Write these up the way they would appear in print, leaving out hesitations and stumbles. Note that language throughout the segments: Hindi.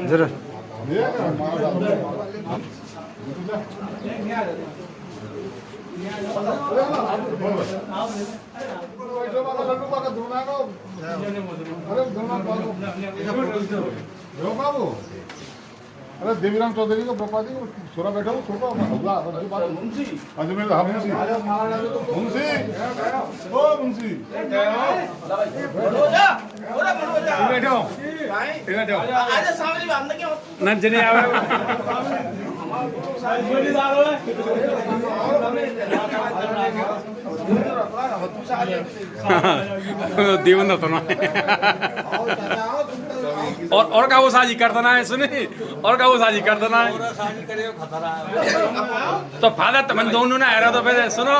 जरा अरे देवीराम चौधरी को प्रपाती को छोरा बैठा हो छोटा होगा मुंशी अजमेर हाँ मुंशी मुंशी ओ मुंशी नंजने आवे देवन तो ना और का वो साजी कर देना है सुनी और का वो साजी कर देना है तो फादर तुम दोनों ने हरा तो फिर सुनो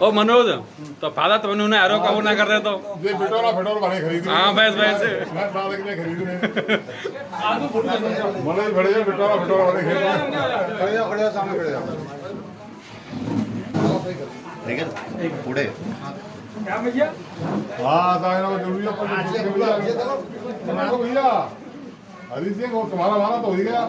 ओ मनोज तो फादर तुम दोनों ने हरो का वो ना कर दे तो ये बिटोरा फिटोरा बने खरीद हाँ बस बस मैं बाल के खरीदने बड़े बड़े बिटोरा फिटोरा बने खरीद खड़े सामने खड़े लेकिन एक बूढ़े क्या भैया हाँ दायना में जरूरी है पर भैया हरी सिंह और तुम्हारा हमारा तो हो ही गया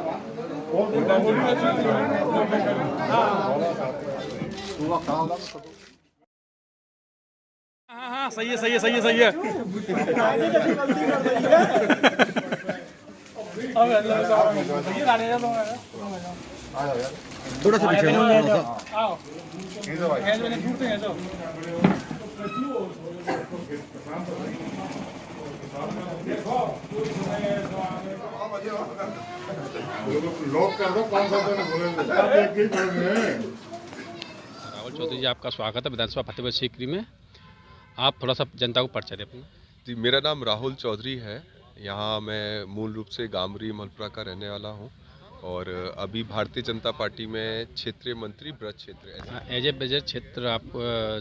हाँ हाँ सही है सही है सही है सही है थोड़ा सा पीछे लोग कर दो 500 बोले राहुल चौधरी जी आपका स्वागत है विधानसभा फतेहपुर सीकरी में। आप थोड़ा सा जनता को परिचय दें अपना। जी मेरा नाम राहुल चौधरी है। यहाँ मैं मूल रूप से गामरी मलपुरा का रहने वाला हूँ और अभी भारतीय जनता पार्टी में क्षेत्रीय मंत्री ब्रज क्षेत्र एज ए बजट क्षेत्र आप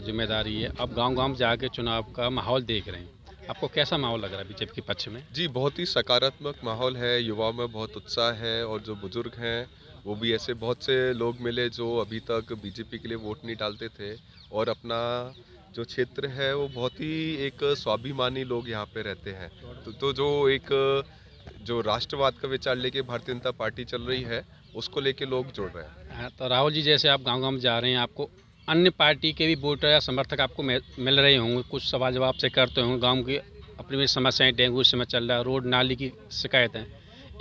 जिम्मेदारी है। अब गांव-गांव जाके चुनाव का माहौल देख रहे हैं, आपको कैसा माहौल लग रहा है बीजेपी के पक्ष में? जी बहुत ही सकारात्मक माहौल है, युवाओं में बहुत उत्साह है और जो बुजुर्ग हैं वो भी ऐसे बहुत से लोग मिले जो अभी तक बीजेपी के लिए वोट नहीं डालते थे और अपना जो क्षेत्र है वो बहुत ही एक स्वाभिमानी लोग यहाँ पे रहते हैं। तो जो एक जो राष्ट्रवाद का विचार लेके भारतीय जनता पार्टी चल रही है उसको लेके लोग जुड़ रहे हैं। हाँ, तो राहुल जी जैसे आप गांव-गांव में जा रहे हैं, आपको अन्य पार्टी के भी वोटर या समर्थक आपको मिल रहे होंगे, कुछ सवाल जवाब से करते होंगे, गाँव की अपनी भी समस्याएँ, डेंगू इस समय चल रहा है, रोड नाली की शिकायत है,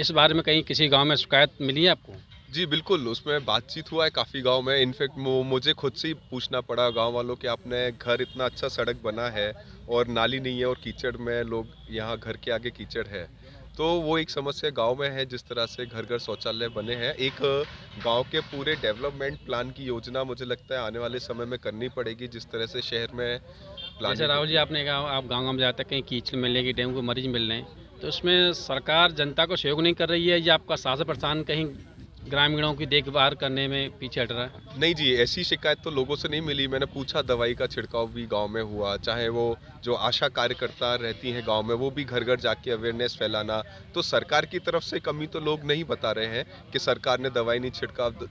इस बारे में कहीं किसी गाँव में शिकायत मिली है आपको? जी बिल्कुल, उसमें बातचीत हुआ है काफ़ी गांव में। इनफैक्ट मुझे खुद से ही पूछना पड़ा गांव वालों कि आपने घर इतना अच्छा सड़क बना है और नाली नहीं है और कीचड़ में लोग यहाँ घर के आगे कीचड़ है, तो वो एक समस्या गांव में है। जिस तरह से घर घर शौचालय बने हैं, एक गांव के पूरे डेवलपमेंट प्लान की योजना मुझे लगता है आने वाले समय में करनी पड़ेगी। जिस तरह से शहर में प्लान। जैसे राहुल जी आपने कहा आप गाँव-गाँव में जाते हैं, कहीं कीचड़ मिलने की, डेंगू के मरीज मिल रहे हैं, तो उसमें सरकार जनता को सहयोग नहीं कर रही है या आपका शासन प्रशासन कहीं ग्रामीणों की देखभाल करने में पीछे हट रहा है? नहीं जी, ऐसी शिकायत तो लोगों से नहीं मिली। मैंने पूछा, दवाई का छिड़काव भी गांव में हुआ, चाहे वो जो आशा कार्यकर्ता रहती हैं गांव में वो भी घर घर जाके अवेयरनेस फैलाना। तो सरकार की तरफ से कमी तो लोग नहीं बता रहे हैं कि सरकार ने दवाई नहीं छिड़काव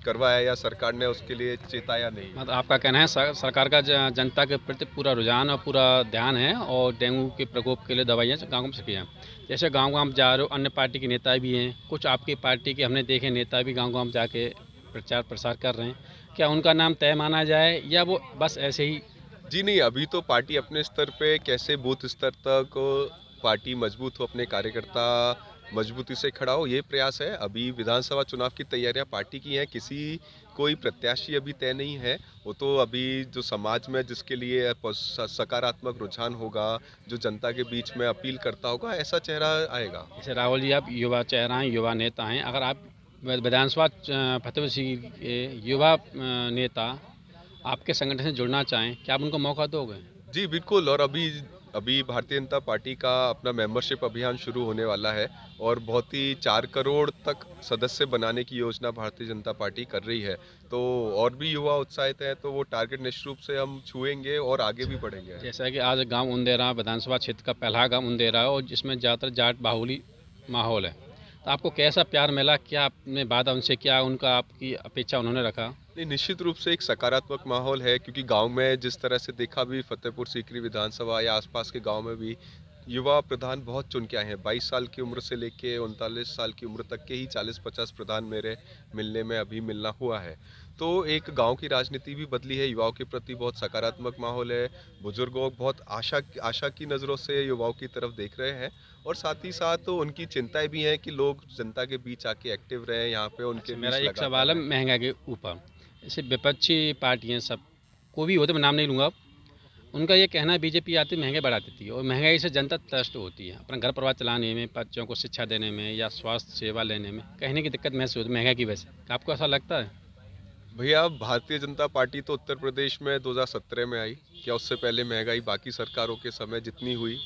करवाया या सरकार ने उसके लिए चेताया नहीं। मतलब आपका कहना है सरकार का जनता के प्रति पूरा रुझान और पूरा ध्यान है और डेंगू के प्रकोप के लिए दवाइयाँ गाँव में सकी हैं। जैसे गाँव-गाँव जा रहे हो, अन्य पार्टी के नेता भी हैं, कुछ आपकी पार्टी के हमने देखे नेता भी गाँव-गाँव जाके प्रचार प्रसार कर रहे हैं, क्या उनका नाम तय माना जाए या वो बस ऐसे ही? जी नहीं, अभी तो पार्टी अपने स्तर पे कैसे बूथ स्तर तक पार्टी मजबूत हो, अपने कार्यकर्ता मजबूती से खड़ा हो, ये प्रयास है। अभी विधानसभा चुनाव की तैयारियां पार्टी की हैं, किसी कोई प्रत्याशी अभी तय नहीं है। वो तो अभी जो समाज में जिसके लिए सकारात्मक रुझान होगा, जो जनता के बीच में अपील करता होगा, ऐसा चेहरा आएगा। जैसे राहुल जी आप युवा चेहरा हैं, युवा नेता हैं, अगर आप विधानसभा फतेहपुर सीकरी के युवा नेता आपके संगठन से जुड़ना चाहें, क्या आप उनको मौका दोगे? जी बिल्कुल, और अभी भारतीय जनता पार्टी का अपना मेंबरशिप अभियान शुरू होने वाला है और बहुत ही 4 करोड़ तक सदस्य बनाने की योजना भारतीय जनता पार्टी कर रही है। तो और भी युवा उत्साहित हैं, तो वो टारगेट निश्चित रूप से हम छुएंगे और आगे भी बढ़ेंगे। जैसा कि आज गांव उंदेरा विधानसभा क्षेत्र का पहला गांव उंदेरा है और जिसमें ज़्यादातर जाट बाहुली माहौल है, तो आपको कैसा प्यार मिला? क्या आपने वादा उनसे किया, उनका आपकी अपेक्षा उन्होंने रखा? नहीं, निश्चित रूप से एक सकारात्मक माहौल है, क्योंकि गांव में जिस तरह से देखा भी फतेहपुर सीकरी विधानसभा या आसपास के गांव में भी युवा प्रधान बहुत चुन के आए हैं। 22 साल की उम्र से लेके 39 साल की उम्र तक के ही 40-50 प्रधान मेरे मिलने में अभी मिलना हुआ है। तो एक गांव की राजनीति भी बदली है, युवाओं के प्रति बहुत सकारात्मक माहौल है। बुजुर्गों बहुत आशा की नज़रों से युवाओं की तरफ देख रहे हैं, और साथ ही साथ तो उनकी चिंताएं भी हैं कि लोग जनता के बीच आके एक्टिव रहें, यहाँ पे उनके मेरा बीच एक सवाल है महंगाई के ऊपर। जैसे विपक्षी पार्टियां सब को भी होते, मैं नाम नहीं लूँगा, उनका ये कहना है बीजेपी आती महंगाई बढ़ा देती है और महंगाई से जनता त्रस्त होती है, अपना घर परिवार चलाने में, बच्चों को शिक्षा देने में या स्वास्थ्य सेवा लेने में कहने की दिक्कत महसूस होती है महंगाई की वजह से। आपको ऐसा लगता है? भैया, भारतीय जनता पार्टी तो उत्तर प्रदेश में 2017 में आई। क्या उससे पहले महंगाई बाकी सरकारों के समय जितनी हुई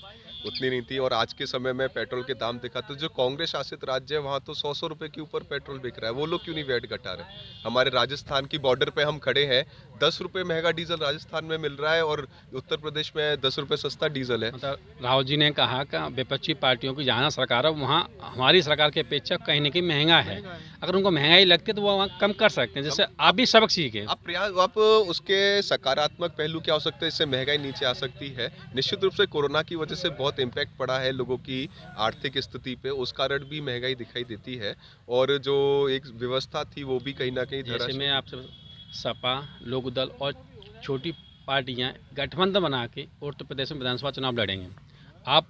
उतनी नहीं थी? और आज के समय में पेट्रोल के दाम देखा तो जो कांग्रेस शासित राज्य है वहाँ तो 100 रुपए के ऊपर पेट्रोल बिक रहा है। वो लोग क्यों नहीं वैट घटा रहे? हमारे राजस्थान की बॉर्डर पे हम खड़े हैं, 10 रुपए महंगा डीजल राजस्थान में मिल रहा है और उत्तर प्रदेश में 10 रुपए सस्ता डीजल है। मतलब राहुल जी ने कहा कि विपक्षी पार्टियों की जहाँ सरकार है वहाँ हमारी सरकार की अपेक्षा कहीं न कहीं महंगा है। अगर उनको महंगाई लगती है तो वो वहाँ कम कर सकते हैं, जैसे आप भी सबक सीखें। आप उसके सकारात्मक पहलू क्या हो सकते हैं? इससे महंगाई नीचे आ सकती है। निश्चित रूप से कोरोना की वजह से बहुत इम्पैक्ट पड़ा है लोगों की आर्थिक स्थिति पे, उस कारण भी महंगाई दिखाई देती है, और जो एक व्यवस्था थी वो भी कहीं ना कहीं जैसे मैं आपसे सपा, लोकदल और छोटी पार्टियां गठबंधन बना के उत्तर प्रदेश में विधानसभा चुनाव लड़ेंगे। आप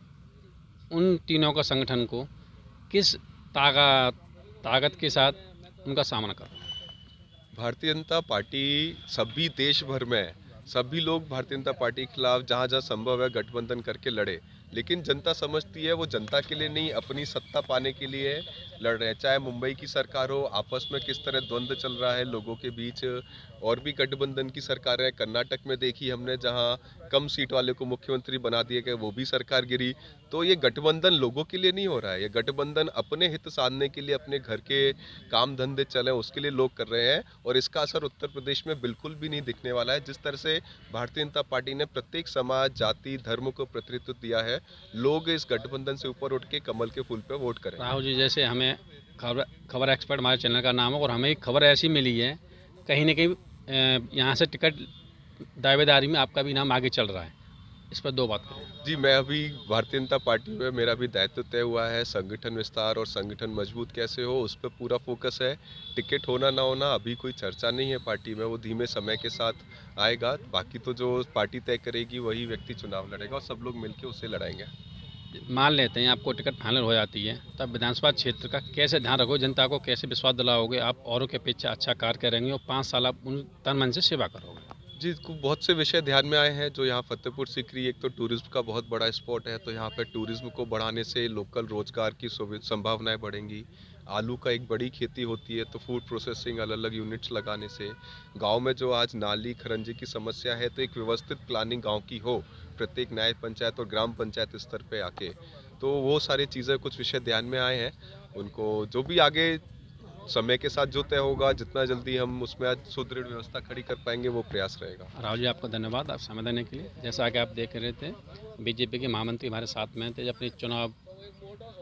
उन तीनों का संगठन को किस ताकत के साथ उनका सामना करो? भारतीय जनता पार्टी सभी देश भर में सभी लोग भारतीय जनता पार्टी के खिलाफ जहाँ जहाँ संभव है गठबंधन करके लड़े, लेकिन जनता समझती है वो जनता के लिए नहीं, अपनी सत्ता पाने के लिए लड़ रहे हैं। चाहे मुंबई की सरकार हो, आपस में किस तरह द्वंद्व चल रहा है लोगों के बीच, और भी गठबंधन की सरकारें कर्नाटक में देखी हमने, जहां कम सीट वाले को मुख्यमंत्री बना दिए गए, वो भी सरकार गिरी। तो ये गठबंधन लोगों के लिए नहीं हो रहा है, ये गठबंधन अपने हित साधने के लिए, अपने घर के काम धंधे चले उसके लिए लोग कर रहे हैं, और इसका असर उत्तर प्रदेश में बिल्कुल भी नहीं दिखने वाला है। जिस तरह से भारतीय जनता पार्टी ने प्रत्येक समाज, जाति, धर्म को प्रतिनिधित्व दिया है, लोग इस गठबंधन से ऊपर उठ के कमल के फूल पर वोट करें। राहुल जी, जैसे हमें खबर एक्सपर्ट हमारे चैनल का नाम है और हमें एक खबर ऐसी मिली है कहीं ना कहीं यहाँ से टिकट दावेदारी में आपका भी नाम आगे चल रहा है, इस पर दो बात करें। जी, मैं अभी भारतीय जनता पार्टी में मेरा भी दायित्व तय हुआ है, संगठन विस्तार और संगठन मजबूत कैसे हो उस पर पूरा फोकस है। टिकट होना ना होना अभी कोई चर्चा नहीं है पार्टी में, वो धीमे समय के साथ आएगा। बाकी तो जो पार्टी तय करेगी वही व्यक्ति चुनाव लड़ेगा और सब लोग मिलकर उसे लड़ाएंगे। मान लेते हैं आपको टिकट फाइनल हो जाती है, तब विधानसभा क्षेत्र का कैसे ध्यान रखोगे, जनता को कैसे विश्वास दिलाओगे, आप औरों के अपेक्षा अच्छा कार्य करेंगे और 5 साल आप उन तन मन से सेवा करोगे? जी, बहुत से विषय ध्यान में आए हैं। जो यहाँ फतेहपुर सीकरी एक तो टूरिज्म का बहुत बड़ा स्पॉट है, तो यहाँ पे टूरिज्म को बढ़ाने से लोकल रोजगार की संभावनाएं बढ़ेंगी। आलू का एक बड़ी खेती होती है, तो फूड प्रोसेसिंग अलग अलग यूनिट्स लगाने से गांव में जो आज नाली खरंजे की समस्या है, तो एक व्यवस्थित प्लानिंग गांव की हो प्रत्येक न्याय पंचायत और ग्राम पंचायत स्तर पे आके, तो वो सारी चीज़ें कुछ विषय ध्यान में आए हैं। उनको जो भी आगे समय के साथ जो तय होगा, जितना जल्दी हम उसमें आज सुदृढ़ व्यवस्था खड़ी कर पाएंगे वो प्रयास रहेगा। राहुल जी, आपका धन्यवाद आप समय देने के लिए। जैसा कि आप देख रहे थे, बीजेपी के महामंत्री हमारे साथ में थे, जब अपने चुनाव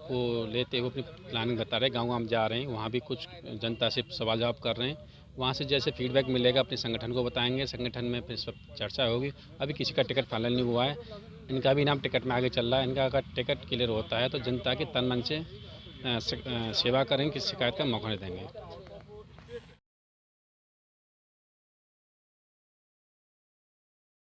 को लेते हुए अपनी प्लानिंग बता रहे, गाँव गाँव जा रहे हैं, वहाँ भी कुछ जनता से सवाल जवाब कर रहे हैं। वहाँ से जैसे फीडबैक मिलेगा अपने संगठन को बताएंगे, संगठन में फिर सब चर्चा होगी। अभी किसी का टिकट फाइनल नहीं हुआ है, इनका भी नाम टिकट में आगे चल रहा है। इनका अगर टिकट क्लियर होता है तो जनता के तन मन से सेवा करेंगे, किसी शिकायत का मौका नहीं देंगे।